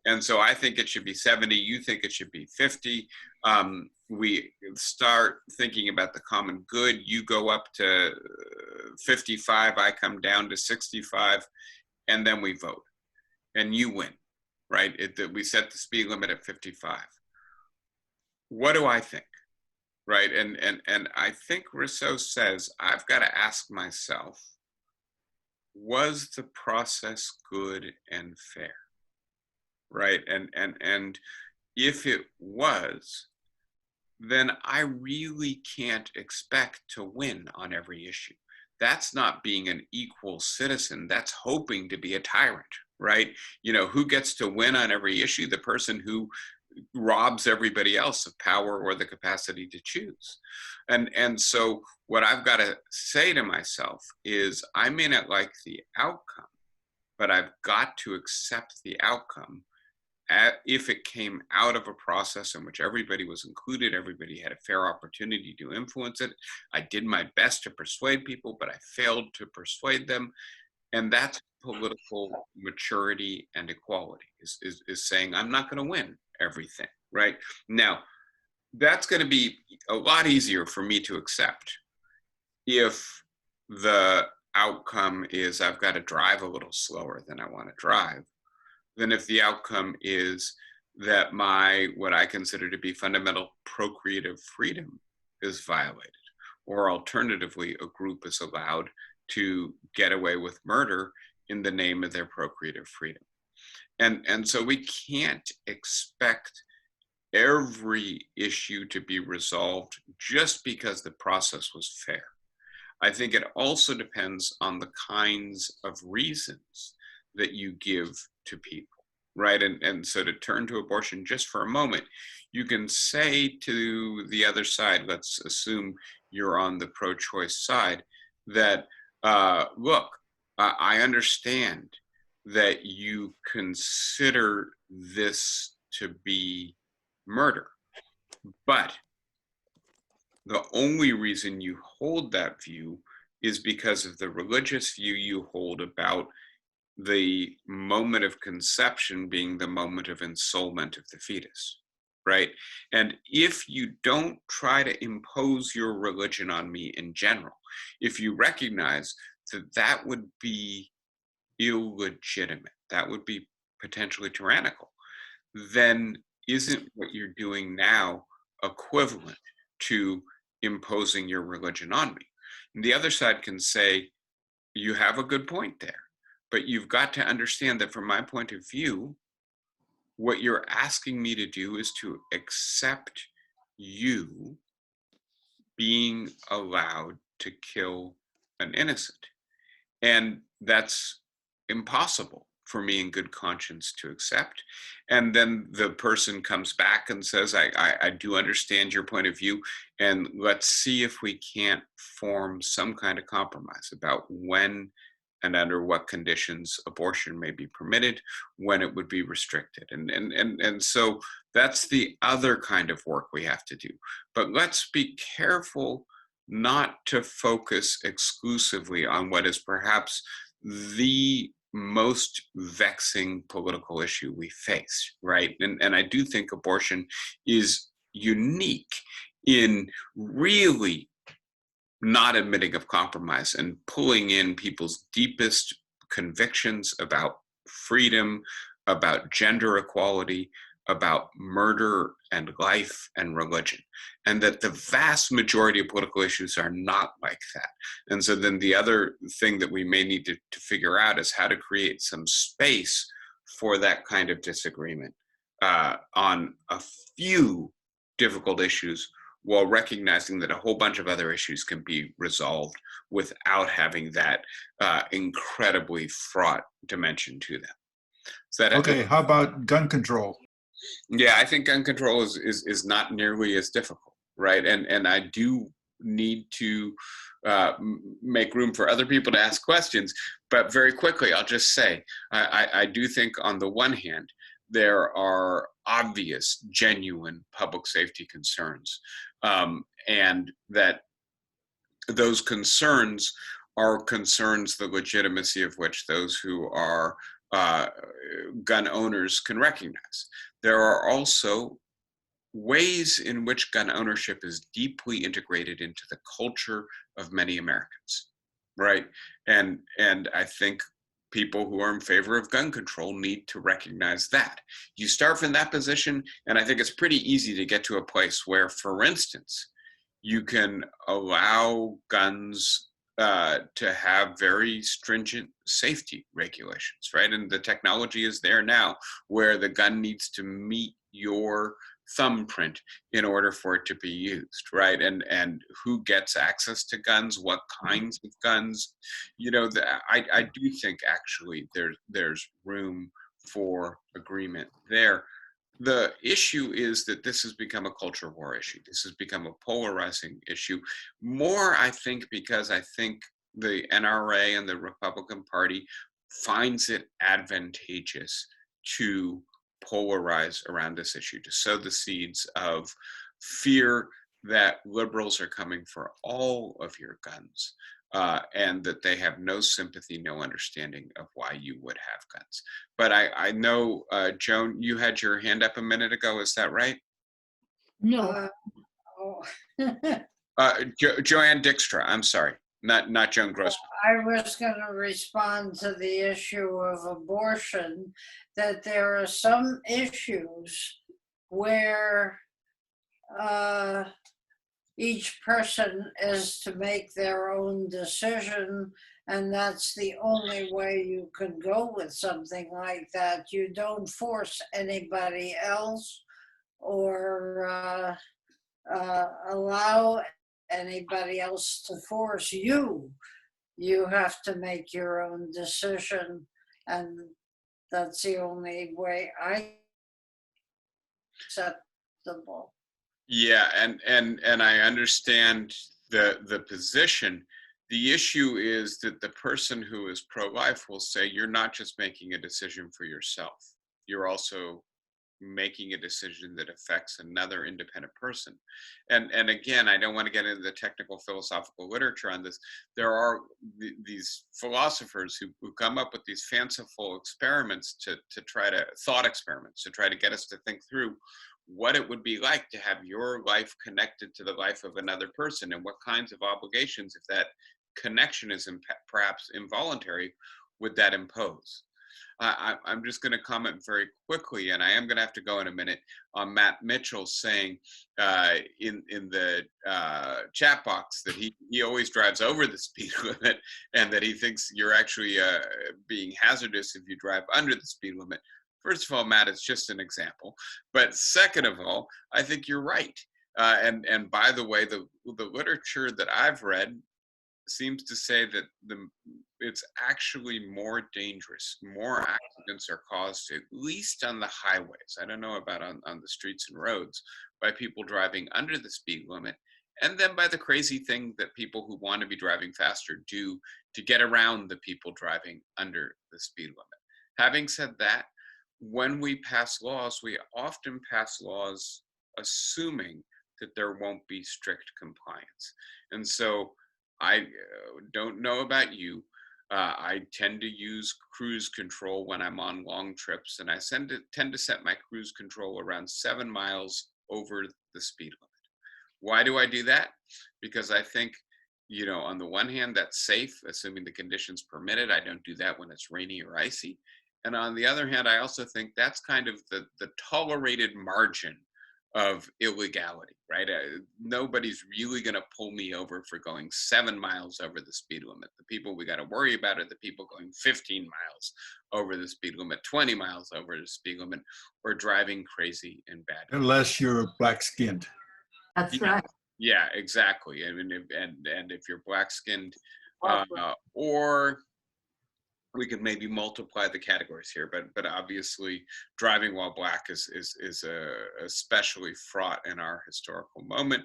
And so I think it should be 70. You think it should be 50. We start thinking about the common good. You go up to 55. I come down to 65. And then we vote. And you win, right? We set the speed limit at 55. What do I think? Right, and I think Rousseau says, I've got to ask myself, was the process good and fair? Right, and if it was, then I really can't expect to win on every issue. That's not being an equal citizen, that's hoping to be a tyrant, right? You know, who gets to win on every issue? The person who robs everybody else of power or the capacity to choose. And so what I've got to say to myself is, I may not like the outcome, but I've got to accept the outcome if it came out of a process in which everybody was included, everybody had a fair opportunity to influence it. I did my best to persuade people, but I failed to persuade them. And that's political maturity and equality, is saying, I'm not going to win everything, right? Now, that's going to be a lot easier for me to accept if the outcome is I've got to drive a little slower than I want to drive, than if the outcome is that what I consider to be fundamental procreative freedom is violated, or alternatively, a group is allowed to get away with murder in the name of their procreative freedom. And so we can't expect every issue to be resolved just because the process was fair. I think it also depends on the kinds of reasons that you give to people, right? And so to turn to abortion just for a moment, you can say to the other side, let's assume you're on the pro-choice side, that, look, I understand that you consider this to be murder, but the only reason you hold that view is because of the religious view you hold about the moment of conception being the moment of ensoulment of the fetus, right? And if you don't try to impose your religion on me in general, if you recognize that that would be illegitimate, that would be potentially tyrannical, then isn't what you're doing now equivalent to imposing your religion on me? And the other side can say, you have a good point there, but you've got to understand that from my point of view, what you're asking me to do is to accept you being allowed to kill an innocent. And that's impossible for me in good conscience to accept. And then the person comes back and says, I do understand your point of view, and let's see if we can't form some kind of compromise about when and under what conditions abortion may be permitted, when it would be restricted. And so that's the other kind of work we have to do. But let's be careful not to focus exclusively on what is perhaps the most vexing political issue we face, right? And I do think abortion is unique in really not admitting of compromise and pulling in people's deepest convictions about freedom, about gender equality, about murder and life and religion, and that the vast majority of political issues are not like that. And so then the other thing that we may need to figure out is how to create some space for that kind of disagreement on a few difficult issues, while recognizing that a whole bunch of other issues can be resolved without having that incredibly fraught dimension to them. Okay, how about gun control? Yeah, I think gun control is not nearly as difficult, right? And I do need to make room for other people to ask questions. But very quickly, I'll just say, I do think on the one hand, there are obvious, genuine public safety concerns, and that those concerns are concerns the legitimacy of which those who are gun owners can recognize. There are also ways in which gun ownership is deeply integrated into the culture of many Americans, right? And I think people who are in favor of gun control need to recognize that. You start from that position, and I think it's pretty easy to get to a place where, for instance, you can allow guns to have very stringent safety regulations, right? And the technology is there now where the gun needs to meet your thumbprint in order for it to be used, right? And who gets access to guns, what kinds of guns, you know, I do think actually there's room for agreement there. The issue is that this has become a culture war issue. This has become a polarizing issue. More, I think, because I think the NRA and the Republican Party finds it advantageous to polarize around this issue, to sow the seeds of fear that liberals are coming for all of your guns, and that they have no sympathy, no understanding of why you would have guns. But I know, Joan, you had your hand up a minute ago. Is that right? No. Joanne Dykstra, I'm sorry, not Joan Grossman. I was going to respond to the issue of abortion, that there are some issues where each person is to make their own decision, and that's the only way you can go with something like that. You don't force anybody else or allow anybody else to force you. You have to make your own decision, and that's the only way I acceptable. Yeah, and I understand the position. The issue is that the person who is pro-life will say, you're not just making a decision for yourself. You're also making a decision that affects another independent person. And again, I don't want to get into the technical philosophical literature on this. There are these philosophers who come up with these fanciful experiments to try to, thought experiments, to try to get us to think through what it would be like to have your life connected to the life of another person, and what kinds of obligations, if that connection is perhaps involuntary, would that impose. I'm just going to comment very quickly, and I am going to have to go in a minute, on Matt Mitchell saying in the chat box that he always drives over the speed limit, and that he thinks you're actually being hazardous if you drive under the speed limit. First of all, Matt, it's just an example. But second of all, I think you're right. And by the way, the literature that I've read seems to say that it's actually more dangerous. More accidents are caused, at least on the highways, I don't know about on the streets and roads, by people driving under the speed limit, and then by the crazy thing that people who want to be driving faster do to get around the people driving under the speed limit. Having said that, when we pass laws, we often pass laws assuming that there won't be strict compliance. And so I don't know about you. I tend to use cruise control when I'm on long trips, and I tend to set my cruise control around 7 miles over the speed limit. Why do I do that? Because I think, you know, on the one hand, that's safe, assuming the conditions permit it. I don't do that when it's rainy or icy. And on the other hand, I also think that's kind of the tolerated margin of illegality, right? Nobody's really going to pull me over for going 7 miles over the speed limit. The people we got to worry about are the people going 15 miles over the speed limit, 20 miles over the speed limit, or driving crazy and bad. Unless you're black-skinned. That's right. Yeah, exactly. I mean, and if you're black-skinned, or we could maybe multiply the categories here, but obviously driving while black is especially fraught in our historical moment.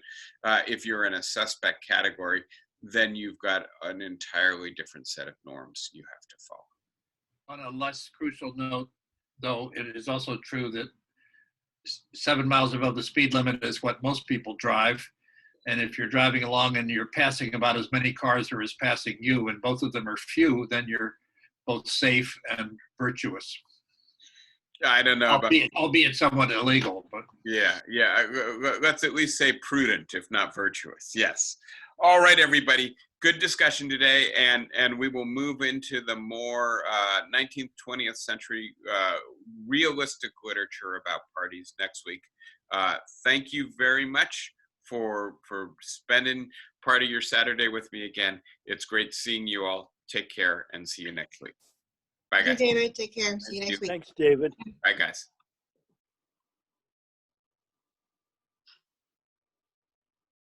If you're in a suspect category, then you've got an entirely different set of norms you have to follow. On a less crucial note, though, it is also true that 7 miles above the speed limit is what most people drive. And if you're driving along and you're passing about as many cars as passing you, and both of them are few, then you're both safe and virtuous. I don't know, albeit somewhat illegal, but yeah. Let's at least say prudent, if not virtuous. Yes. All right, everybody. Good discussion today, and we will move into the more 19th, 20th century realistic literature about parties next week. Thank you very much for spending part of your Saturday with me again. It's great seeing you all. Take care and see you next week. Bye, guys. Thank you, David. Take care. See you next week. Thanks, David. Bye, guys.